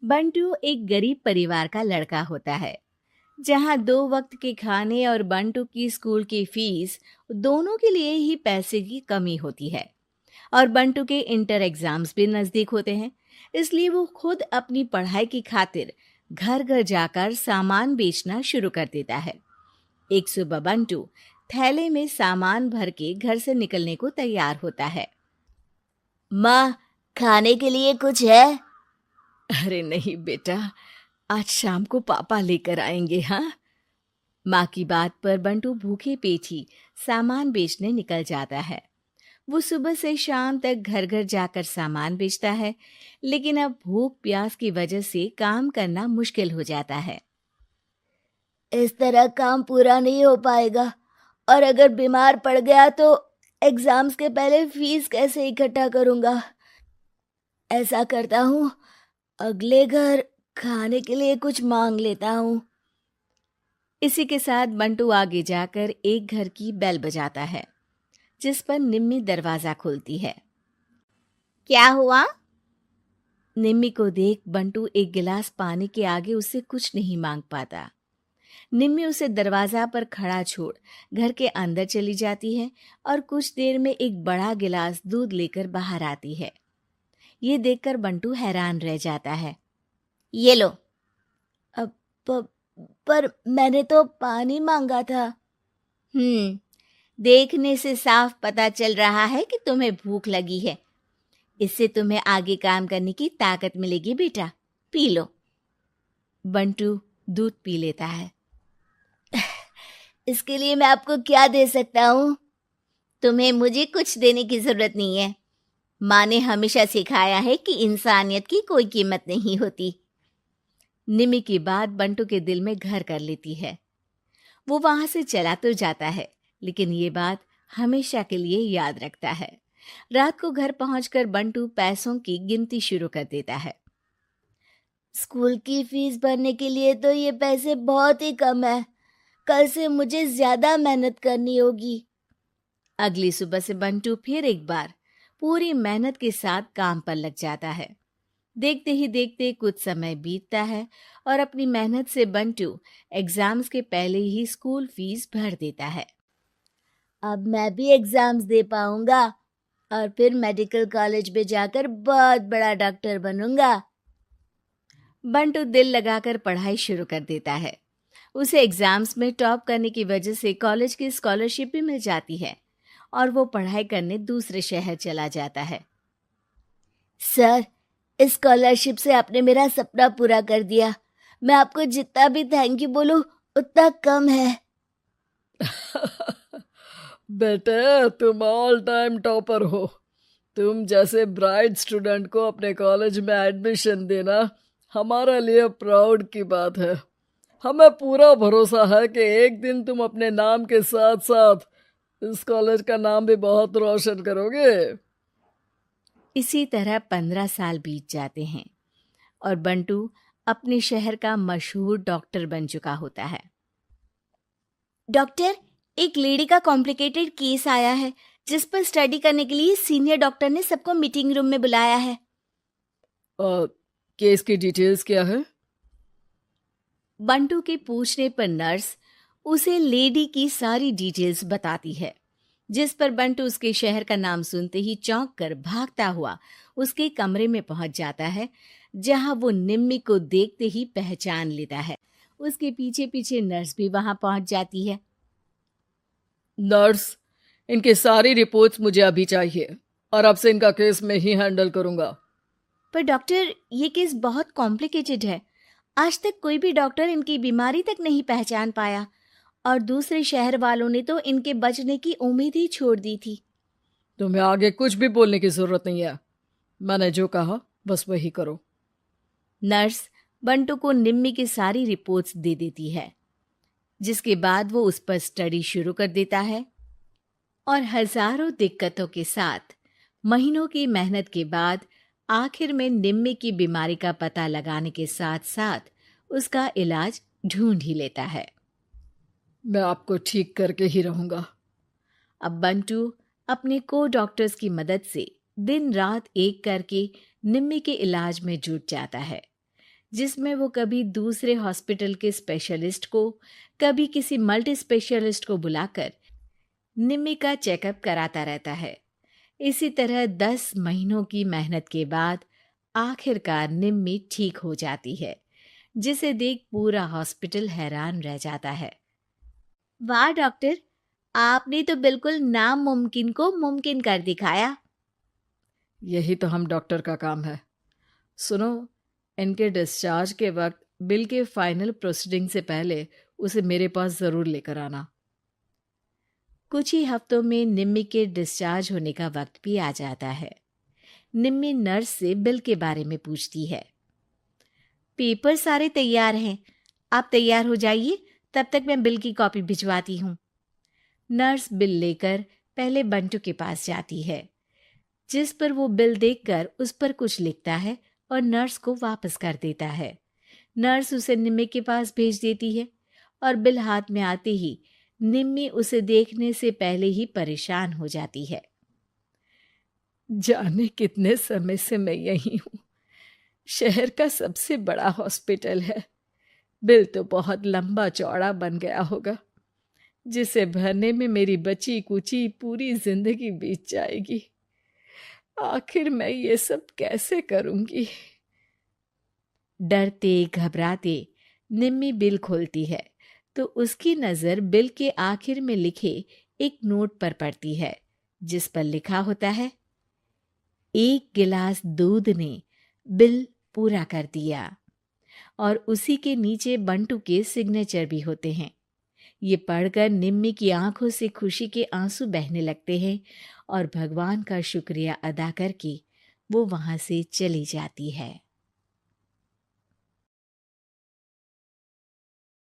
बंटू एक गरीब परिवार का लड़का होता है, जहाँ 2 वक्त के खाने और बंटू की स्कूल की फीस दोनों के लिए ही पैसे की कमी होती है। और बंटू के इंटर एग्जाम्स भी नज़दीक होते हैं, इसलिए वो खुद अपनी पढ़ाई की खातिर घर घर जाकर सामान बेचना शुरू कर देता है। एक सुबह बंटू थैले में सामान भर के घर से निकलने को तैयार होता है। माँ, खाने के लिए कुछ है? अरे नहीं बेटा, आज शाम को पापा लेकर आएंगे। हाँ, माँ की बात पर बंटू भूखे पेट ही सामान बेचने निकल जाता है। वो सुबह से शाम तक घर घर जाकर सामान बेचता है, लेकिन अब भूख प्यास की वजह से काम करना मुश्किल हो जाता है। इस तरह काम पूरा नहीं हो पाएगा, और अगर बीमार पड़ गया तो एग्जाम्स के पहले फीस कैसे इकट्ठा करूंगा? ऐसा करता हूँ, अगले घर खाने के लिए कुछ मांग लेता हूँ। इसी के साथ बंटू आगे जाकर एक घर की बेल बजाता है, जिस पर निम्मी दरवाजा खोलती है। क्या हुआ? निम्मी को देख बंटू एक गिलास पानी के आगे उससे कुछ नहीं मांग पाता। निम्मी उसे दरवाजा पर खड़ा छोड़ घर के अंदर चली जाती है और कुछ देर में एक बड़ा गिलास दूध लेकर बाहर आती है। ये देखकर बंटू हैरान रह जाता है। ये लो। अब पर मैंने तो पानी मांगा था। देखने से साफ पता चल रहा है कि तुम्हें भूख लगी है। इससे तुम्हें आगे काम करने की ताकत मिलेगी बेटा, पी लो। बंटू दूध पी लेता है। इसके लिए मैं आपको क्या दे सकता हूँ? तुम्हें मुझे कुछ देने की जरूरत नहीं है। माँ ने हमेशा सिखाया है कि इंसानियत की कोई कीमत नहीं होती। निम्मी की बात बंटू के दिल में घर कर लेती है। वो वहां से चला तो जाता है, लेकिन ये बात हमेशा के लिए याद रखता है। रात को घर पहुंचकर बंटू पैसों की गिनती शुरू कर देता है। स्कूल की फीस भरने के लिए तो ये पैसे बहुत ही कम है। कल से मुझे ज्यादा मेहनत करनी होगी। अगली सुबह से बंटू फिर एक बार पूरी मेहनत के साथ काम पर लग जाता है। देखते ही देखते कुछ समय बीतता है और अपनी मेहनत से बंटू एग्जाम्स के पहले ही स्कूल फीस भर देता है। अब मैं भी एग्जाम्स दे पाऊंगा और फिर मेडिकल कॉलेज में जाकर बहुत बड़ा डॉक्टर बनूंगा। बंटू दिल लगाकर पढ़ाई शुरू कर देता है। उसे एग्जाम्स में टॉप करने की वजह से कॉलेज की स्कॉलरशिप भी मिल जाती है और वो पढ़ाई करने दूसरे शहर चला जाता है। सर, इस स्कॉलरशिप से आपने मेरा सपना पूरा कर दिया। मैं आपको जितना भी थैंक यू बोलूं उतना कम है। बेटे, तुम ऑल टाइम टॉपर हो। तुम जैसे ब्राइट स्टूडेंट को अपने कॉलेज में एडमिशन देना हमारे लिए प्राउड की बात है। हमें पूरा भरोसा है कि एक दिन तुम अपने नाम के साथ साथ इस कॉलेज का नाम भी बहुत रोशन करोगे। इसी तरह 15 साल बीत जाते हैं और बंटू अपने शहर का मशहूर डॉक्टर बन चुका होता है। डॉक्टर, एक लेडी का कॉम्प्लिकेटेड केस आया है जिस पर स्टडी करने के लिए सीनियर डॉक्टर ने सबको मीटिंग रूम में बुलाया है। केस की डिटेल्स क्या है? बंटू के पूछने पर नर्स उसे लेडी की सारी डिटेल्स बताती है, जिस पर बंटू उसके शहर का नाम सुनते ही चौंक कर भागता हुआ उसके कमरे में पहुंच जाता है, जहां वो निम्मी को देखते ही पहचान लेता है। उसके पीछे पीछे नर्स भी वहां पहुंच जाती है। नर्स, इनकी सारी रिपोर्ट्स मुझे अभी चाहिए और अब से इनका केस मैं ही हैंडल करूंगा। पर डॉक्टर, ये केस बहुत कॉम्प्लिकेटेड है। आज तक कोई भी डॉक्टर इनकी बीमारी तक नहीं पहचान पाया और दूसरे शहर वालों ने तो इनके बचने की उम्मीद ही छोड़ दी थी। तुम्हें आगे कुछ भी बोलने की जरूरत नहीं है। मैंने जो कहा बस वही करो। नर्स बंटू को निम्मी की सारी रिपोर्ट्स दे देती है, जिसके बाद वो उस पर स्टडी शुरू कर देता है और हजारों दिक्कतों के साथ महीनों की मेहनत के बाद आखिर में निम्मी की बीमारी का पता लगाने के साथ साथ उसका इलाज ढूंढ ही लेता है। मैं आपको ठीक करके ही रहूंगा। अब बंटू अपने को डॉक्टर्स की मदद से दिन रात एक करके निम्मी के इलाज में जुट जाता है, जिसमें वो कभी दूसरे हॉस्पिटल के स्पेशलिस्ट को, कभी किसी मल्टी स्पेशलिस्ट को बुलाकर निम्मी का चेकअप कराता रहता है। इसी तरह 10 महीनों की मेहनत के बाद आखिरकार निम्मी ठीक हो जाती है, जिसे देख पूरा हॉस्पिटल हैरान रह जाता है। वाह डॉक्टर, आपने तो बिल्कुल नामुमकिन को मुमकिन कर दिखाया। यही तो हम डॉक्टर का काम है। सुनो, इनके डिस्चार्ज के वक्त बिल के फाइनल प्रोसीडिंग से पहले उसे मेरे पास ज़रूर लेकर आना। कुछ ही हफ्तों में निम्मी के डिस्चार्ज होने का वक्त भी आ जाता है। निम्मी नर्स से बिल के बारे में पूछती है। पेपर सारे तैयार हैं, आप तैयार हो जाइए, तब तक मैं बिल की कॉपी भिजवाती हूँ। नर्स बिल लेकर पहले बंटू के पास जाती है, जिस पर वो बिल देखकर उस पर कुछ लिखता है और नर्स को वापस कर देता है। नर्स उसे निम्मी के पास भेज देती है और बिल हाथ में आते ही निम्मी उसे देखने से पहले ही परेशान हो जाती है। जाने कितने समय से मैं यही हूँ। शहर का सबसे बड़ा हॉस्पिटल है। बिल तो बहुत लंबा चौड़ा बन गया होगा, जिसे भरने में मेरी बची कुची पूरी जिंदगी बीत जाएगी। आखिर मैं ये सब कैसे करूंगी? डरते घबराते निम्मी बिल खोलती है तो उसकी नज़र बिल के आखिर में लिखे एक नोट पर पड़ती है, जिस पर लिखा होता है, 1 गिलास दूध ने बिल पूरा कर दिया। और उसी के नीचे बंटू के सिग्नेचर भी होते हैं। ये पढ़कर निम्मी की आंखों से खुशी के आंसू बहने लगते हैं और भगवान का शुक्रिया अदा करके वो वहां से चली जाती है।